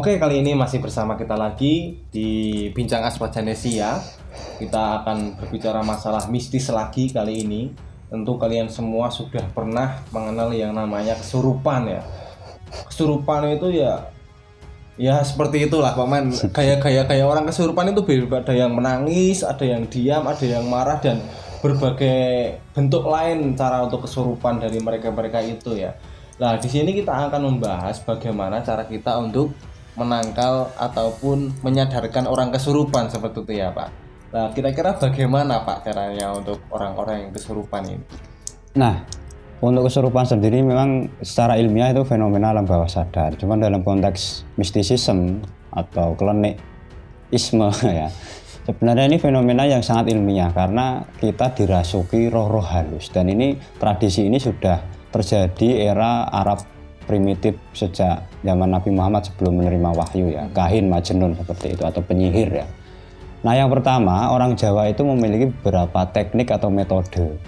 Oke, kali ini masih bersama kita lagi di Bincang Aswajanesia. Kita akan berbicara masalah mistis lagi kali ini. Tentu kalian semua sudah pernah mengenal yang namanya kesurupan ya. Kesurupan itu ya seperti itulah paman. Kayak orang kesurupan itu beda, ada yang menangis, ada yang diam, ada yang marah, dan berbagai bentuk lain cara untuk kesurupan dari mereka itu ya. Nah, di sini kita akan membahas bagaimana cara kita untuk menangkal ataupun menyadarkan orang kesurupan seperti itu ya, Pak. Nah, kira-kira bagaimana Pak caranya untuk orang-orang yang kesurupan ini? Nah, untuk kesurupan sendiri memang secara ilmiah itu fenomena alam bawah sadar. Cuman dalam konteks mistisisme atau klinikisme ya, sebenarnya ini fenomena yang sangat ilmiah karena kita dirasuki roh-roh halus. Dan ini tradisi ini sudah terjadi era Arab primitif sejak zaman Nabi Muhammad sebelum menerima wahyu ya, kahin, majnun seperti itu atau penyihir ya. Nah, yang pertama, orang Jawa itu memiliki beberapa teknik atau metode.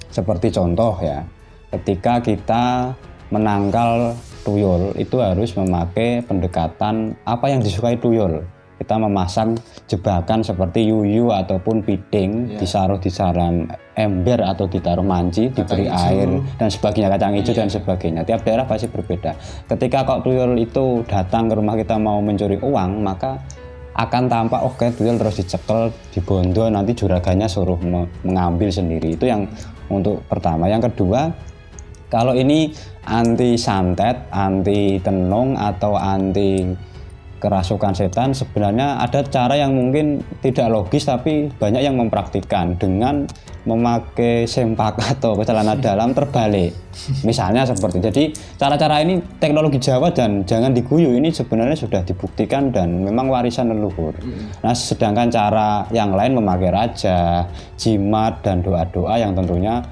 Seperti contoh ya, ketika kita menangkal tuyul itu harus memakai pendekatan apa yang disukai tuyul. Kita memasang jebakan seperti yuyu ataupun piding, disaruh di saran ember atau ditaruh manci, diberi air dan sebagainya, kacang hijau dan sebagainya. Tiap daerah pasti berbeda. Ketika kok tuyul itu datang ke rumah kita mau mencuri uang, maka akan tampak oke, tuyul terus dicekel, dibondo, nanti juragannya suruh mengambil sendiri. Itu yang untuk pertama. Yang kedua, kalau ini anti santet, anti tenung atau anti kerasukan setan, sebenarnya ada cara yang mungkin tidak logis tapi banyak yang mempraktikkan dengan memakai sempak atau celana dalam terbalik. Misalnya seperti itu. Jadi cara-cara ini teknologi Jawa dan jangan diguyu, ini sebenarnya sudah dibuktikan dan memang warisan leluhur. Nah, sedangkan cara yang lain memakai raja, jimat dan doa-doa yang tentunya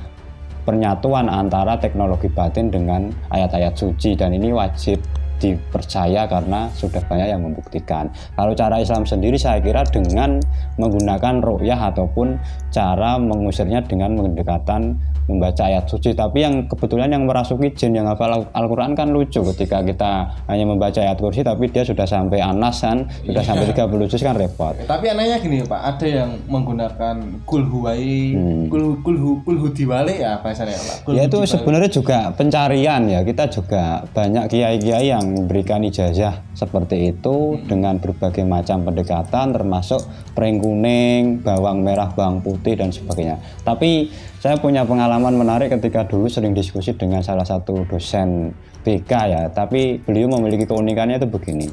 penyatuan antara teknologi batin dengan ayat-ayat suci, dan ini wajib dipercaya karena sudah banyak yang membuktikan. Kalau cara Islam sendiri saya kira dengan menggunakan ruqyah ataupun cara mengusirnya dengan pendekatan membaca ayat suci. Tapi yang kebetulan yang merasuki jin yang hafal Al-Quran kan lucu, ketika kita hanya membaca ayat kursi tapi dia sudah sampai Anas kan, sudah sampai 30 juz kan repot. Tapi anehnya gini Pak, ada yang menggunakan kulhuwai, kulhu diwali ya bahasanya Pak. Ya itu sebenarnya juga pencarian ya, kita juga banyak kiai-kiai yang memberikan ijazah seperti itu dengan berbagai macam pendekatan termasuk pring kuning, bawang merah, bawang putih dan sebagainya. Tapi saya punya pengalaman menarik ketika dulu sering diskusi dengan salah satu dosen BK ya, tapi beliau memiliki keunikannya itu begini.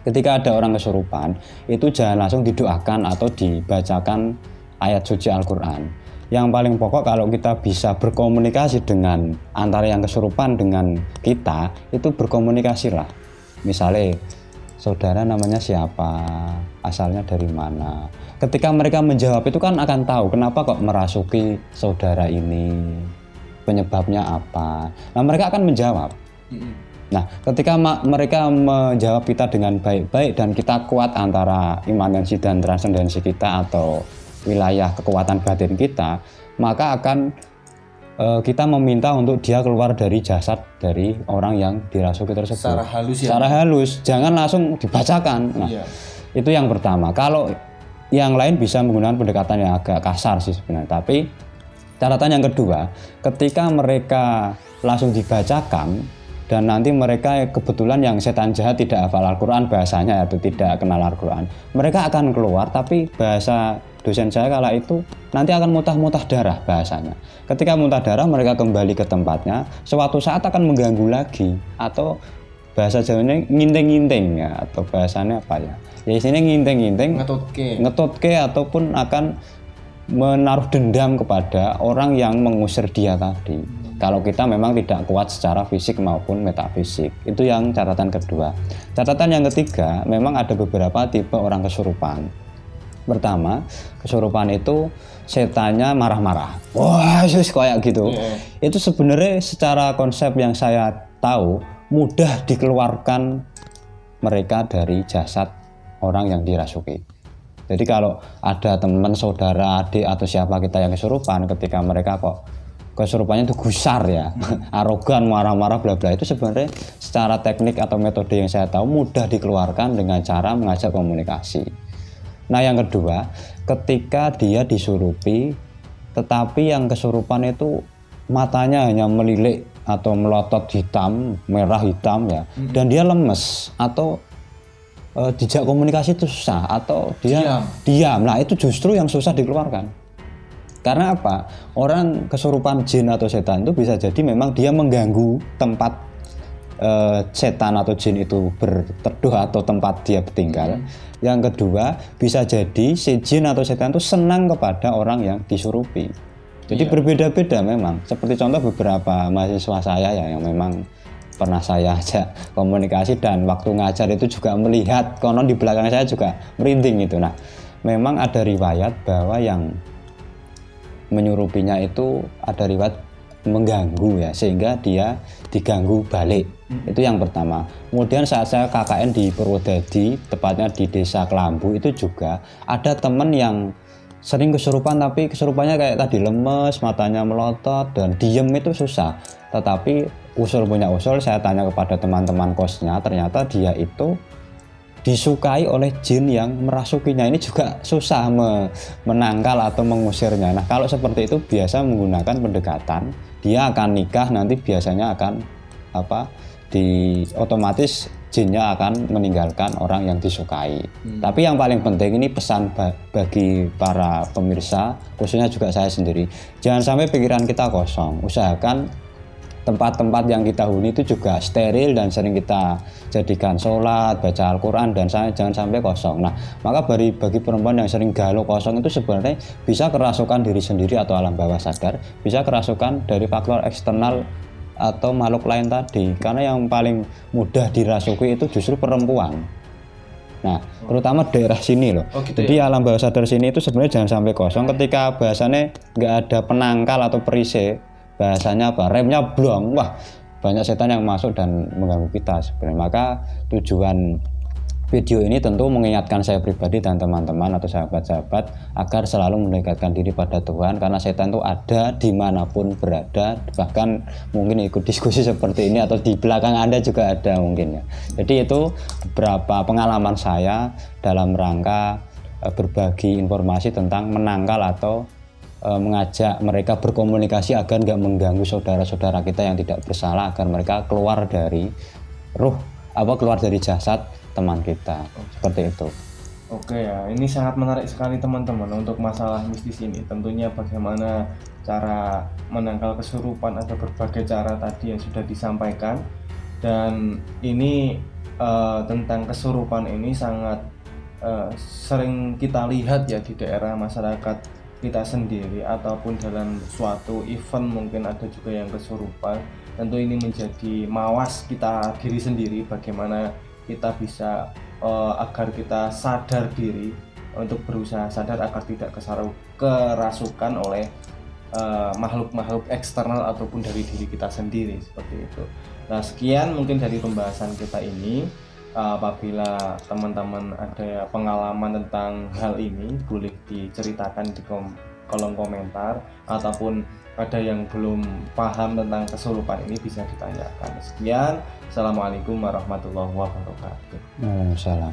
Ketika ada orang kesurupan, itu jangan langsung didoakan atau dibacakan ayat suci Al-Quran. Yang paling pokok kalau kita bisa berkomunikasi dengan antara yang kesurupan dengan kita, itu berkomunikasilah. Misalnya, saudara namanya siapa, asalnya dari mana. Ketika mereka menjawab itu kan akan tahu kenapa kok merasuki saudara ini, penyebabnya apa. Nah, mereka akan menjawab. Nah, ketika mereka menjawab kita dengan baik-baik dan kita kuat antara imanensi dan transendensi kita atau wilayah kekuatan batin kita, maka akan kita meminta untuk dia keluar dari jasad dari orang yang dirasuki tersebut. Secara halus ya? Secara halus, jangan langsung dibacakan. Nah, itu yang pertama. Kalau yang lain bisa menggunakan pendekatan yang agak kasar sih sebenarnya. Tapi catatan yang kedua, ketika mereka langsung dibacakan dan nanti mereka kebetulan yang setan jahat tidak hafal Al-Quran bahasanya atau tidak kenal Al-Quran, mereka akan keluar tapi bahasa dosen saya kala itu nanti akan muntah-muntah darah bahasanya. Ketika muntah darah mereka kembali ke tempatnya, suatu saat akan mengganggu lagi, atau bahasa Jawanya nginting-nginting ya, atau bahasanya apa ya? Ya sini nginting-nginting, ngetutke ataupun akan menaruh dendam kepada orang yang mengusir dia tadi. Kalau kita memang tidak kuat secara fisik maupun metafisik. Itu yang catatan kedua. Catatan yang ketiga, memang ada beberapa tipe orang kesurupan. Pertama, kesurupan itu setannya marah-marah. Wah, kayak gitu. Itu sebenarnya secara konsep yang saya tahu mudah dikeluarkan mereka dari jasad orang yang dirasuki. Jadi kalau ada teman, saudara, adik atau siapa kita yang kesurupan, ketika mereka kok kesurupannya itu gusar ya, arogan, marah-marah, bla bla, itu sebenarnya secara teknik atau metode yang saya tahu mudah dikeluarkan dengan cara mengajak komunikasi. Nah yang kedua, ketika dia disurupi, tetapi yang kesurupan itu matanya hanya melilik atau melotot hitam, merah hitam ya, dan dia lemes atau dijak komunikasi itu susah atau dia diam. Nah itu justru yang susah dikeluarkan. Karena apa? Orang kesurupan jin atau setan itu bisa jadi memang dia mengganggu tempat setan atau jin itu berteduh atau tempat dia bertinggal. Yang kedua, bisa jadi si jin atau setan itu senang kepada orang yang disurupi. Jadi berbeda-beda memang. Seperti contoh beberapa mahasiswa saya ya yang memang pernah saya ajak komunikasi dan waktu ngajar itu juga melihat konon di belakang saya juga merinding itu. Nah, memang ada riwayat bahwa yang menyurupinya itu ada riwayat mengganggu ya, sehingga dia diganggu balik. Itu yang pertama. Kemudian saat saya KKN di Purwodadi, tepatnya di Desa Kelambu, itu juga ada teman yang sering kesurupan, tapi kesurupannya kayak tadi lemes, matanya melotot dan diem itu susah. Tetapi usul punya usul, saya tanya kepada teman-teman kosnya, ternyata dia itu disukai oleh jin yang merasukinya. Ini juga susah menangkal atau mengusirnya. Nah kalau seperti itu biasa menggunakan pendekatan, dia akan nikah, nanti biasanya akan otomatis jinnya akan meninggalkan orang yang disukai. Tapi yang paling penting ini pesan bagi para pemirsa, khususnya juga saya sendiri, jangan sampai pikiran kita kosong. Usahakan tempat-tempat yang kita huni itu juga steril dan sering kita jadikan sholat, baca Al-Quran, dan jangan sampai kosong. Nah, maka bagi perempuan yang sering galau kosong itu sebenarnya bisa kerasukan diri sendiri atau alam bawah sadar, bisa kerasukan dari faktor eksternal atau makhluk lain tadi. Karena yang paling mudah dirasuki itu justru perempuan. Nah, terutama daerah sini loh. Jadi alam bawah sadar sini itu sebenarnya jangan sampai kosong. Ketika bahasanya nggak ada penangkal atau perisai, bahasanya remnya blong, wah banyak setan yang masuk dan mengganggu kita sebenarnya. Maka tujuan video ini tentu mengingatkan saya pribadi dan teman-teman atau sahabat-sahabat agar selalu mendekatkan diri pada Tuhan, karena setan itu ada dimanapun berada, bahkan mungkin ikut diskusi seperti ini atau di belakang Anda juga ada mungkin ya. Jadi itu beberapa pengalaman saya dalam rangka berbagi informasi tentang menangkal atau mengajak mereka berkomunikasi agar nggak mengganggu saudara-saudara kita yang tidak bersalah, agar mereka keluar dari keluar dari jasad teman kita. Seperti itu. Oke ya, ini sangat menarik sekali teman-teman untuk masalah mistis ini. Tentunya bagaimana cara menangkal kesurupan, ada berbagai cara tadi yang sudah disampaikan. Dan ini tentang kesurupan ini sangat sering kita lihat ya di daerah masyarakat kita sendiri, ataupun dalam suatu event mungkin ada juga yang kesurupan. Tentu ini menjadi mawas kita diri sendiri, bagaimana kita bisa agar kita sadar diri untuk berusaha sadar agar tidak kerasukan oleh makhluk-makhluk eksternal ataupun dari diri kita sendiri, seperti itu. Nah, sekian mungkin dari pembahasan kita ini. Apabila teman-teman ada pengalaman tentang hal ini, boleh diceritakan di kolom komentar, ataupun ada yang belum paham tentang kesurupan ini bisa ditanyakan. Sekian, Assalamualaikum warahmatullahi wabarakatuh. Waalaikumsalam.